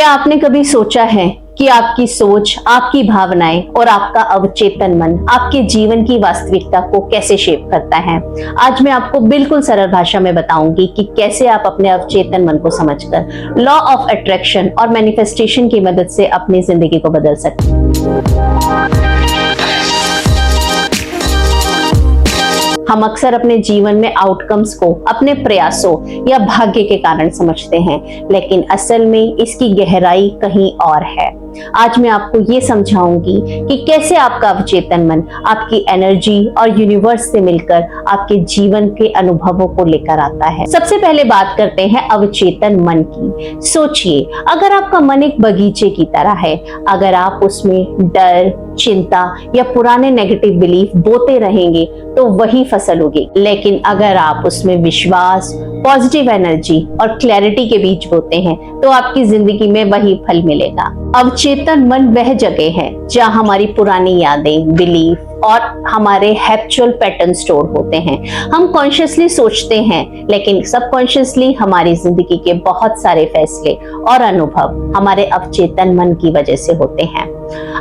क्या आपने कभी सोचा है कि आपकी सोच, आपकी भावनाएं और आपका अवचेतन मन आपके जीवन की वास्तविकता को कैसे शेप करता है? आज मैं आपको बिल्कुल सरल भाषा में बताऊंगी कि कैसे आप अपने अवचेतन मन को समझकर लॉ ऑफ अट्रैक्शन और मैनिफेस्टेशन की मदद से अपनी जिंदगी को बदल सकते हैं। हम अक्सर अपने जीवन में आउटकम्स को अपने प्रयासों या भाग्य के कारण समझते हैं, लेकिन असल में इसकी गहराई कहीं और है। आज मैं आपको ये समझाऊंगी कि कैसे आपका अवचेतन मन आपकी एनर्जी और यूनिवर्स से मिलकर आपके जीवन के अनुभवों को लेकर आता है। सबसे पहले बात करते हैं अवचेतन मन की। सोचिए, अगर आपका मन एक बगीचे की तरह है, अगर आप उसमें डर, चिंता या पुराने नेगेटिव बिलीफ बोते रहेंगे तो वही फसल उगेगी। लेकिन अगर आप उसमें विश्वास, पॉजिटिव एनर्जी और क्लैरिटी के बीज बोते हैं तो आपकी जिंदगी में वही फल मिलेगा। अवचेतन मन वह जगह है जहां हमारी पुरानी यादें, बिलीफ और हमारे हैबिचुअल पैटर्न स्टोर होते हैं। हम कॉन्शियसली सोचते हैं, लेकिन सबकॉन्शियसली हमारी जिंदगी के बहुत सारे फैसले और अनुभव हमारे अवचेतन मन की वजह से होते हैं।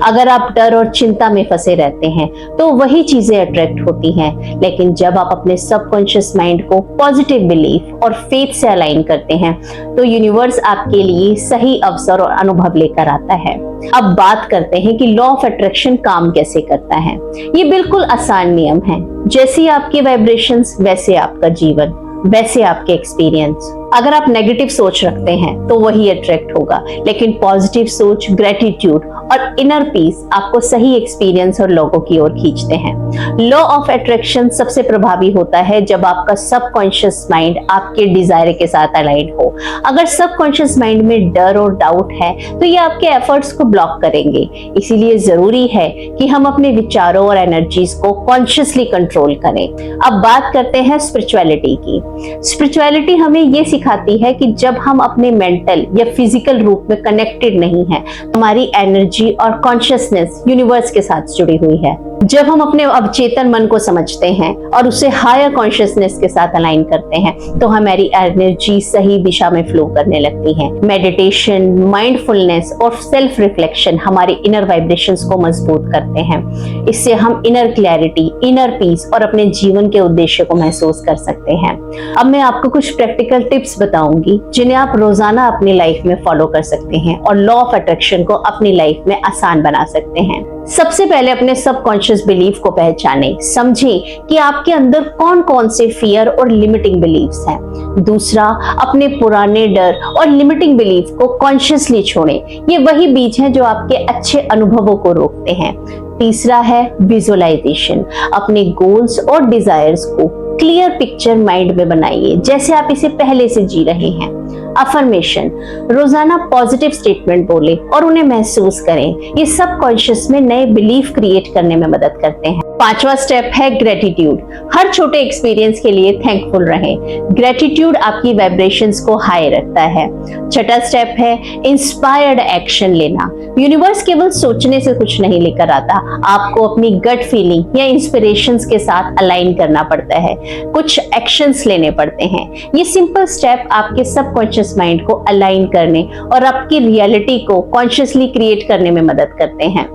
अगर आप डर और चिंता में फंसे रहते हैं तो वही चीजें अट्रैक्ट होती हैं, लेकिन जब आप अपने सबकॉन्शियस माइंड को पॉजिटिव बिलीफ और फेथ से अलाइन करते हैं तो यूनिवर्स आपके लिए सही अवसर और अनुभव लेकर आता है। अब बात करते हैं कि लॉ ऑफ अट्रैक्शन काम कैसे करता है। ये बिल्कुल आसान नियम है। जैसी आपकी वाइब्रेशंस वैसे आपका जीवन, वैसे आपके एक्सपीरियंस। अगर आप नेगेटिव सोच रखते हैं तो वही अट्रैक्ट होगा, लेकिन पॉजिटिव सोच, ग्रेटिट्यूड और इनर पीस आपको सही एक्सपीरियंस और लोगों की ओर खींचते हैं। लॉ ऑफ अट्रैक्शन सबसे प्रभावी होता है जब आपका सबकॉन्शियस माइंड आपके डिजायर के साथ अलाइन हो। अगर सबकॉन्शियस माइंड में डर और डाउट है तो ये आपके एफर्ट्स को ब्लॉक करेंगे। इसीलिए जरूरी है कि हम अपने विचारों और एनर्जीज को कॉन्शियसली कंट्रोल करें। अब बात करते हैं स्पिरिचुअलिटी की। स्पिरिचुअलिटी हमें ये सिखाती है कि जब हम अपने मेंटल या फिजिकल रूप में कनेक्टेड नहीं है, हमारी एनर्जी और कॉन्शियसनेस यूनिवर्स के साथ जुड़ी हुई है। जब हम अपने अवचेतन मन को समझते हैं और उसे हायर कॉन्शियसनेस के साथ अलाइन करते हैं तो हमारी एनर्जी सही दिशा में फ्लो करने लगती है। मेडिटेशन, माइंडफुलनेस और सेल्फ रिफ्लेक्शन हमारी इनर वाइब्रेशंस को मजबूत करते हैं। इससे हम इनर क्लैरिटी, इनर पीस और अपने जीवन के उद्देश्य को महसूस कर सकते हैं। अब मैं आपको कुछ प्रैक्टिकल टिप्स बताऊंगी जिन्हें आप रोजाना अपनी लाइफ में फॉलो कर सकते हैं और लॉ ऑफ अट्रैक्शन को अपनी लाइफ में आसान बना सकते हैं। सबसे पहले अपने सबकॉन्शियस बिलीफ को पहचानें। समझें कि आपके अंदर कौन कौन से फियर और लिमिटिंग बिलीफ्स हैं। दूसरा, अपने पुराने डर और लिमिटिंग बिलीफ को कॉन्शियसली छोड़ें। ये वही बीज हैं जो आपके अच्छे अनुभवों को रोकते हैं। तीसरा है विजुअलाइजेशन। अपने गोल्स और डिजायर्स को क्लियर पिक्चर माइंड में बनाइए, जैसे आप इसे पहले से जी रहे हैं। अफर्मेशन, रोजाना पॉजिटिव स्टेटमेंट बोले और उन्हें महसूस करें। ये सबकॉन्शियस में नए बिलीफ क्रिएट करने में मदद करते हैं। पांचवा स्टेप है ग्रेटिट्यूड। हर छोटे एक्सपीरियंस के लिए थैंकफुल रहें। ग्रेटिट्यूड आपकी वाइब्रेशंस को हाई रखता है। छठा स्टेप है इंस्पायर्ड एक्शन लेना। यूनिवर्स केवल सोचने से कुछ नहीं लेकर आता, आपको अपनी गट फीलिंग या इंस्पिरेशंस के साथ अलाइन करना पड़ता है, कुछ एक्शंस लेने पड़ते हैं। ये सिंपल स्टेप आपके सबकॉन्शियस माइंड को अलाइन करने और आपकी रियलिटी को कॉन्शियसली क्रिएट करने में मदद करते हैं।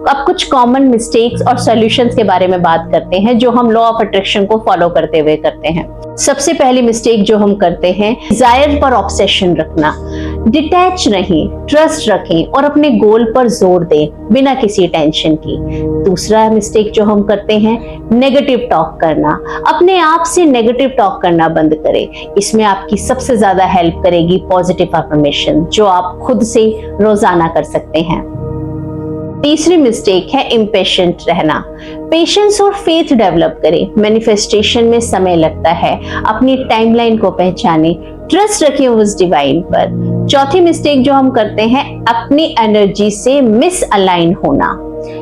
अब कुछ कॉमन मिस्टेक्स और सॉल्यूशंस के बारे में बात करते हैं जो हम लॉ ऑफ अट्रैक्शन को फॉलो करते हुए करते हैं। सबसे पहली मिस्टेक जो हम करते हैं, डिजायर पर ऑब्सेशन रखना। डिटैच रहें, ट्रस्ट रखें और अपने गोल पर जोर दें बिना किसी टेंशन की। दूसरा मिस्टेक जो हम करते हैं, नेगेटिव टॉक करना। अपने आप से नेगेटिव टॉक करना बंद करें। इसमें आपकी सबसे ज्यादा हेल्प करेगी पॉजिटिव अफर्मेशन जो आप खुद से रोजाना कर सकते हैं। तीसरी मिस्टेक है इम्पेशेंट रहना। पेशेंस और फेथ डेवलप करें। मैनिफेस्टेशन में समय लगता है, अपनी टाइमलाइन को पहचानें, ट्रस्ट रखें उस डिवाइन पर। चौथी मिस्टेक जो हम करते हैं, अपनी एनर्जी से मिस अलाइन होना।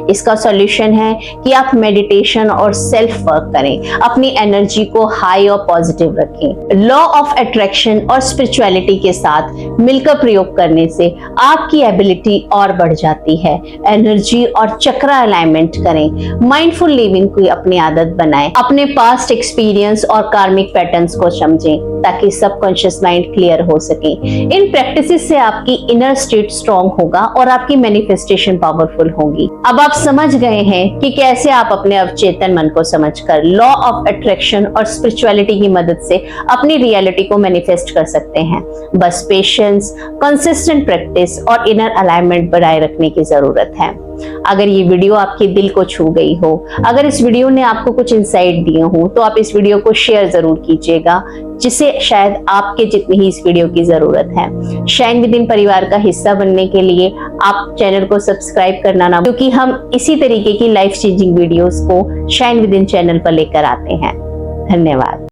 इसका सॉल्यूशन है कि आप मेडिटेशन और सेल्फ वर्क करें, अपनी एनर्जी को हाई और पॉजिटिव रखें। लॉ ऑफ अट्रैक्शन और स्पिरिचुअलिटी के साथ मिलकर प्रयोग करने से आपकी एबिलिटी और बढ़ जाती है। एनर्जी और चक्रा अलाइनमेंट करें, माइंडफुल लिविंग की अपनी आदत बनाएं, अपने पास्ट एक्सपीरियंस और कार्मिक पैटर्न्स को समझें ताकि सबकॉन्शियस माइंड क्लियर हो सके। इन प्रैक्टिसेस से आपकी इनर स्टेट स्ट्रांग होगा और आपकी मैनिफेस्टेशन पावरफुल होगी। अब आप समझ गए हैं कि कैसे आप अपने अवचेतन मन को समझकर लॉ ऑफ अट्रैक्शन और स्पिरिचुअलिटी की मदद से अपनी रियलिटी को मैनिफेस्ट कर सकते हैं। बस पेशेंस, कंसिस्टेंट प्रैक्टिस और इनर अलाइनमेंट बनाए रखने की जरूरत है। अगर ये वीडियो आपके दिल को छू गई हो, अगर इस वीडियो ने आपको कुछ इंसाइट दिए हो, तो आप इस वीडियो को शेयर जरूर कीजिएगा, जिसे शायद आपके जितनी ही इस वीडियो की जरूरत है। शाइन विद इन परिवार का हिस्सा बनने के लिए आप चैनल को सब्सक्राइब करना ना, क्योंकि हम इसी तरीके की लाइफ चेंजिंग वीडियोस को शाइन विद इन चैनल पर लेकर आते हैं। धन्यवाद।